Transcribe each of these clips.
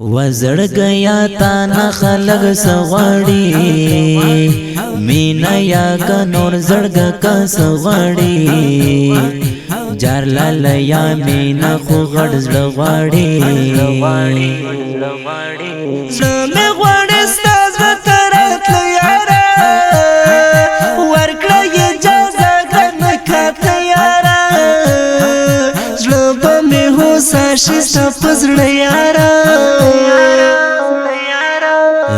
وزړګیا تا نه خلق سغړی مینا یا ک نور زړګ ک سغړی جار لال یا مینا خو غړ زړغړی زمه غړ استاز ترات یارا ورکړه اجازه کنه کات یارا زلب می هو ساشست پزړ یارا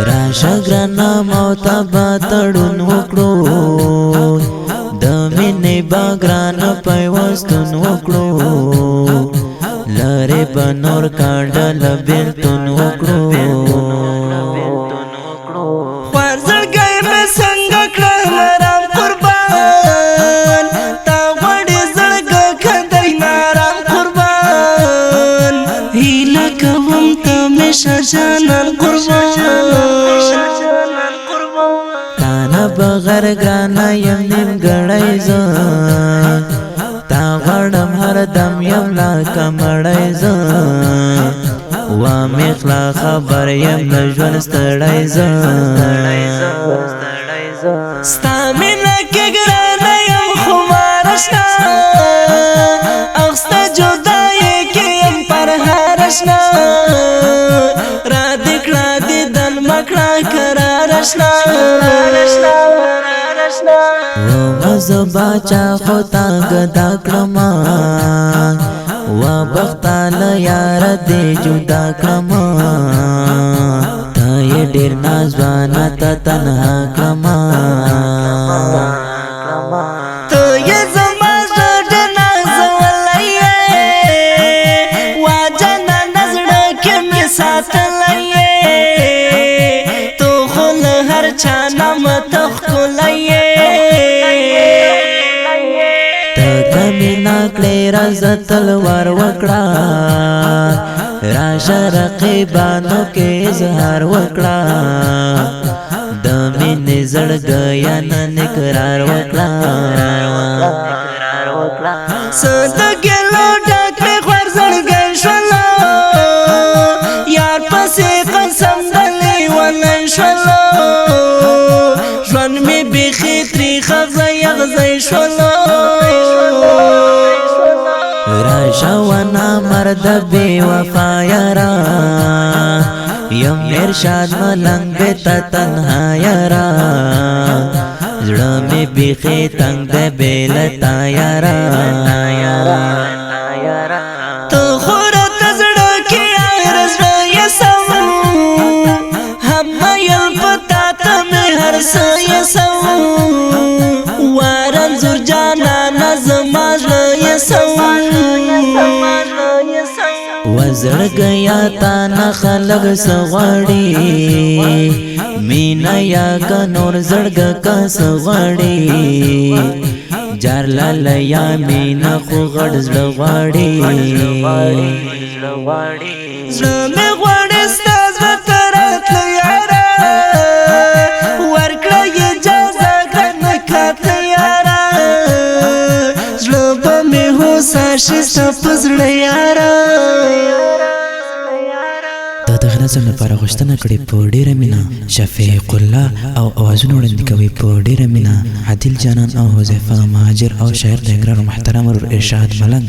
راشه ګرنا موت با تړون وکړو د مینې باګران پیوستون وکړو لاره بنور کاندل بیلتون وکړو ورزړګي مې څنګه کړم رام قربان تا وړې زړګ کندای نارام قربان هیله کوم ته مې شجانان قربان بغیر گرانا یم نیم گڑای زن تا غړم هر دم یم لا کمړای زن وامی خلا خبر یم لژون ستړای زن ستا مینا کې ګرانا یم خمارشنا اخستا جدای کې یم پر هرشنا را دکړه دې دل مکړه قرارشنا ومزبا چا خوتا گدا کرما و بختال یار دے جدا کرما تا یہ ډیر نازوانا تا تنها کرما تو یہ زما زړه نازولای واجنا نظر کې می ساتلای تو خل هر چا نام تخلای ناکلی رز تلوار وکړه راشه رقیبانو کې اظهار وکړه د مینې زړګیا نن اقرار وکړه صدقلو ډک مې خور زړګی شولو یار پسې قسم دلې ولې شولو ژوند مې بیخي تریخه غزی شولو شوانا مرد بی وفا یارا یم ارشاد ملنگ بیتا تنها یارا زړه می بیخی تنگ ده بیلتا یارا تو خورت زړه کې زړه یسم هم یل پتا ته مې هر څه یسم وارن زور جانا نظم زړه یسم وزړګیا تا نه خلق سغړی مینا یا ک نور زړګ ک سغړی جار لال یا مینا خو غړ زړغړی زمه غړ استاز ترات یارا ورکړه اجازه کنه کات یارا زلب می هو ساشست پزړ یارا د غنځل لپاره غوښتنه کړې په ډیره مینا شفیق الله او اوازونه وړاندې کوي په ډیره مینا عادل جانان او حذیفه مهاجر او شاعر د ګران محترم ارشاد ملنګ